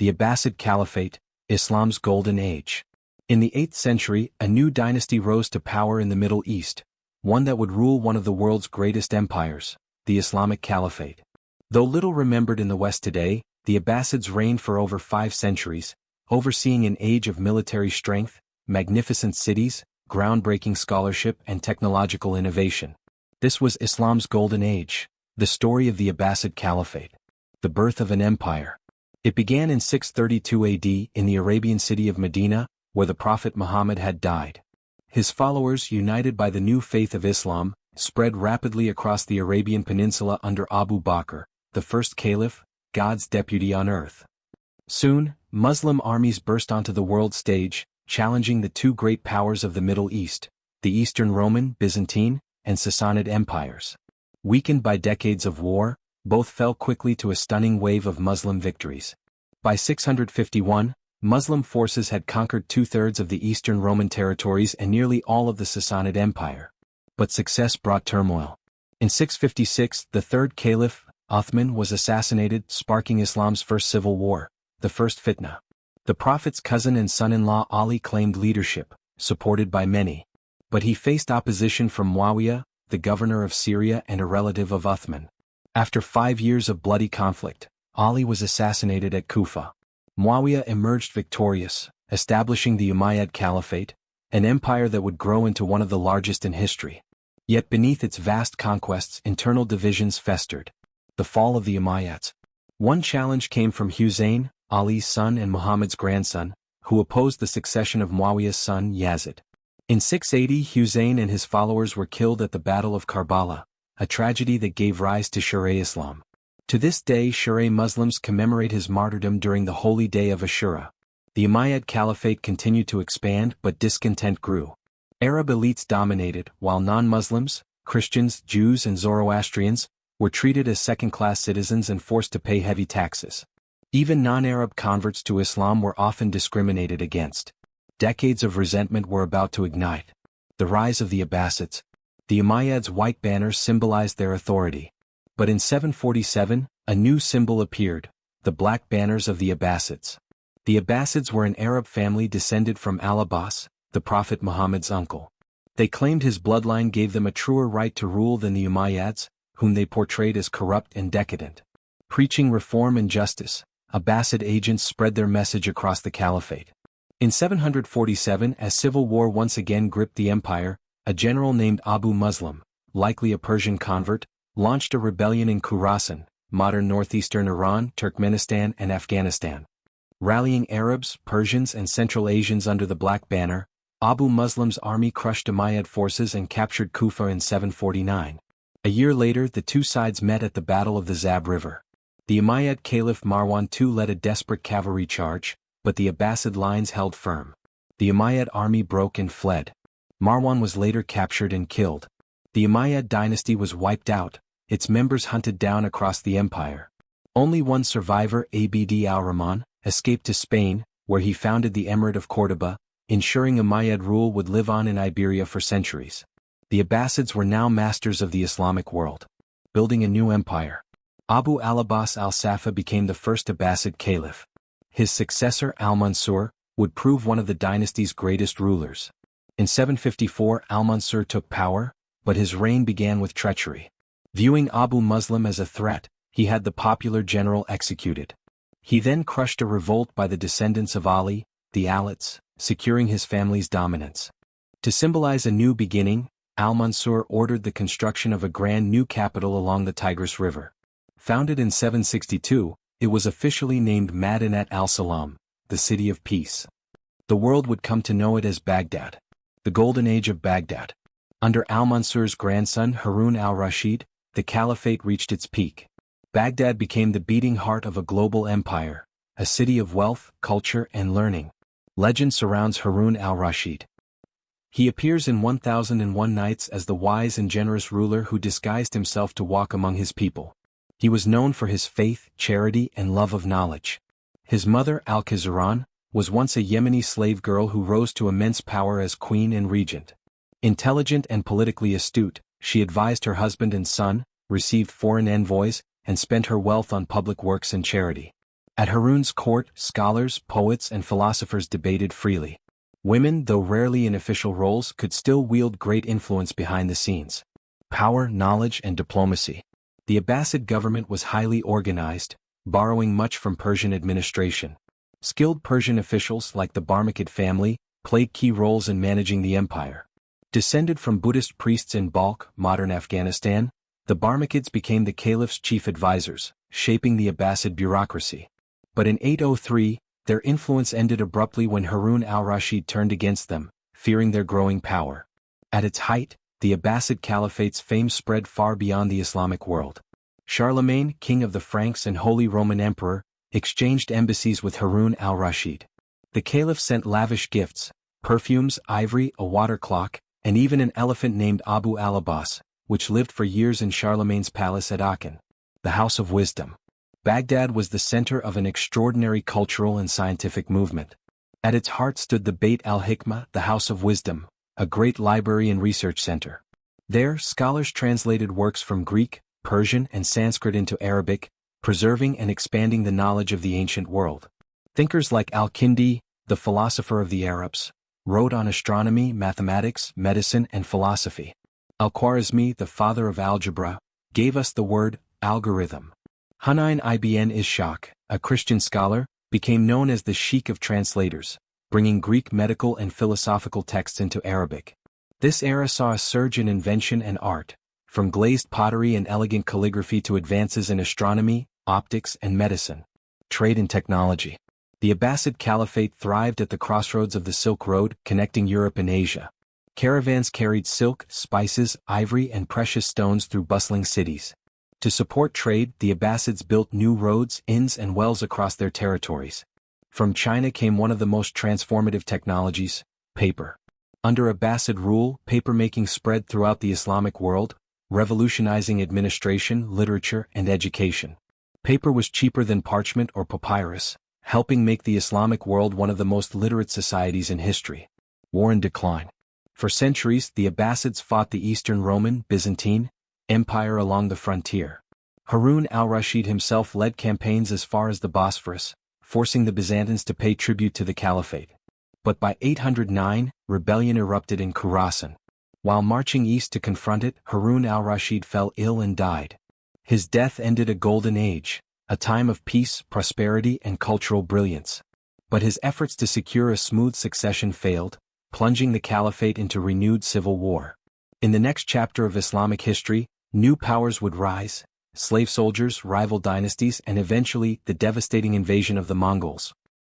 the Abbasid Caliphate, Islam's golden age. In the 8th century, a new dynasty rose to power in the Middle East, one that would rule one of the world's greatest empires, the Islamic Caliphate. Though little remembered in the West today, the Abbasids reigned for over 5 centuries, overseeing an age of military strength, magnificent cities, groundbreaking scholarship and technological innovation. This was Islam's golden age, the story of the Abbasid Caliphate. The birth of an empire. It began in 632 AD in the Arabian city of Medina, where the Prophet Muhammad had died. His followers, united by the new faith of Islam, spread rapidly across the Arabian Peninsula under Abu Bakr, the first caliph, God's deputy on earth. Soon, Muslim armies burst onto the world stage, challenging the two great powers of the Middle East, the Eastern Roman, Byzantine, and Sassanid empires. Weakened by decades of war, both fell quickly to a stunning wave of Muslim victories. By 651, Muslim forces had conquered 2/3 of the Eastern Roman territories and nearly all of the Sassanid Empire. But success brought turmoil. In 656, the third caliph, Uthman, was assassinated, sparking Islam's first civil war, the First Fitna. The Prophet's cousin and son-in-law Ali claimed leadership, supported by many. But he faced opposition from Muawiyah, the governor of Syria and a relative of Uthman. After 5 years of bloody conflict, Ali was assassinated at Kufa. Muawiyah emerged victorious, establishing the Umayyad Caliphate, an empire that would grow into one of the largest in history. Yet beneath its vast conquests, internal divisions festered. The fall of the Umayyads. One challenge came from Husayn, Ali's son and Muhammad's grandson, who opposed the succession of Muawiyah's son Yazid. In 680, Husayn and his followers were killed at the Battle of Karbala, a tragedy that gave rise to Shura Islam. To this day, Shura Muslims commemorate his martyrdom during the holy day of Ashura. The Umayyad Caliphate continued to expand, but discontent grew. Arab elites dominated, while non-Muslims, Christians, Jews and Zoroastrians, were treated as second-class citizens and forced to pay heavy taxes. Even non-Arab converts to Islam were often discriminated against. Decades of resentment were about to ignite. The rise of the Abbasids. The Umayyads' white banners symbolized their authority. But in 747, a new symbol appeared, the black banners of the Abbasids. The Abbasids were an Arab family descended from Al-Abbas, the Prophet Muhammad's uncle. They claimed his bloodline gave them a truer right to rule than the Umayyads, whom they portrayed as corrupt and decadent. Preaching reform and justice, Abbasid agents spread their message across the caliphate. In 747, as civil war once again gripped the empire, a general named Abu Muslim, likely a Persian convert, launched a rebellion in Khurasan, modern northeastern Iran, Turkmenistan and Afghanistan. Rallying Arabs, Persians and Central Asians under the Black Banner, Abu Muslim's army crushed Umayyad forces and captured Kufa in 749. A year later, the two sides met at the Battle of the Zab River. The Umayyad Caliph Marwan II led a desperate cavalry charge, but the Abbasid lines held firm. The Umayyad army broke and fled. Marwan was later captured and killed. The Umayyad dynasty was wiped out, its members hunted down across the empire. Only one survivor, Abd al-Rahman, escaped to Spain, where he founded the Emirate of Córdoba, ensuring Umayyad rule would live on in Iberia for centuries. The Abbasids were now masters of the Islamic world. Building a new empire. Abu al-Abbas al-Safa became the first Abbasid caliph. His successor, al-Mansur, would prove one of the dynasty's greatest rulers. In 754, al-Mansur took power, but his reign began with treachery. Viewing Abu Muslim as a threat, he had the popular general executed. He then crushed a revolt by the descendants of Ali, the Alids, securing his family's dominance. To symbolize a new beginning, al-Mansur ordered the construction of a grand new capital along the Tigris River. Founded in 762, it was officially named Madinat al-Salam, the city of peace. The world would come to know it as Baghdad. The Golden Age of Baghdad. Under al-Mansur's grandson Harun al-Rashid, the caliphate reached its peak. Baghdad became the beating heart of a global empire, a city of wealth, culture and learning. Legend surrounds Harun al-Rashid. He appears in 1001 Nights as the wise and generous ruler who disguised himself to walk among his people. He was known for his faith, charity and love of knowledge. His mother, Al-Khizran, was once a Yemeni slave girl who rose to immense power as queen and regent. Intelligent and politically astute, she advised her husband and son, received foreign envoys, and spent her wealth on public works and charity. At Harun's court, scholars, poets, and philosophers debated freely. Women, though rarely in official roles, could still wield great influence behind the scenes. Power, knowledge, and diplomacy. The Abbasid government was highly organized, borrowing much from Persian administration. Skilled Persian officials like the Barmakid family played key roles in managing the empire. Descended from Buddhist priests in Balkh, modern Afghanistan, the Barmakids became the caliph's chief advisors, shaping the Abbasid bureaucracy. But in 803, their influence ended abruptly when Harun al-Rashid turned against them, fearing their growing power. At its height, the Abbasid Caliphate's fame spread far beyond the Islamic world. Charlemagne, king of the Franks and Holy Roman Emperor, exchanged embassies with Harun al-Rashid. The caliph sent lavish gifts, perfumes, ivory, a water clock, and even an elephant named Abu al-Abbas, which lived for years in Charlemagne's palace at Aachen, the House of Wisdom. Baghdad was the center of an extraordinary cultural and scientific movement. At its heart stood the Beit al-Hikmah, the House of Wisdom, a great library and research center. There, scholars translated works from Greek, Persian, and Sanskrit into Arabic, preserving and expanding the knowledge of the ancient world. Thinkers like al-Kindi, the philosopher of the Arabs, wrote on astronomy, mathematics, medicine, and philosophy. Al-Khwarizmi, the father of algebra, gave us the word algorithm. Hunayn ibn Ishaq, a Christian scholar, became known as the Sheikh of translators, bringing Greek medical and philosophical texts into Arabic. This era saw a surge in invention and art, from glazed pottery and elegant calligraphy to advances in astronomy, optics, and medicine. Trade and technology. The Abbasid Caliphate thrived at the crossroads of the Silk Road, connecting Europe and Asia. Caravans carried silk, spices, ivory, and precious stones through bustling cities. To support trade, the Abbasids built new roads, inns, and wells across their territories. From China came one of the most transformative technologies, paper. Under Abbasid rule, papermaking spread throughout the Islamic world, revolutionizing administration, literature, and education. Paper was cheaper than parchment or papyrus, helping make the Islamic world one of the most literate societies in history. War and decline. For centuries, the Abbasids fought the Eastern Roman, Byzantine, Empire along the frontier. Harun al-Rashid himself led campaigns as far as the Bosphorus, forcing the Byzantines to pay tribute to the Caliphate. But by 809, rebellion erupted in Khorasan. While marching east to confront it, Harun al-Rashid fell ill and died. His death ended a golden age, a time of peace, prosperity, and cultural brilliance. But his efforts to secure a smooth succession failed, plunging the Caliphate into renewed civil war. In the next chapter of Islamic history, new powers would rise, slave soldiers, rival dynasties, and eventually the devastating invasion of the Mongols,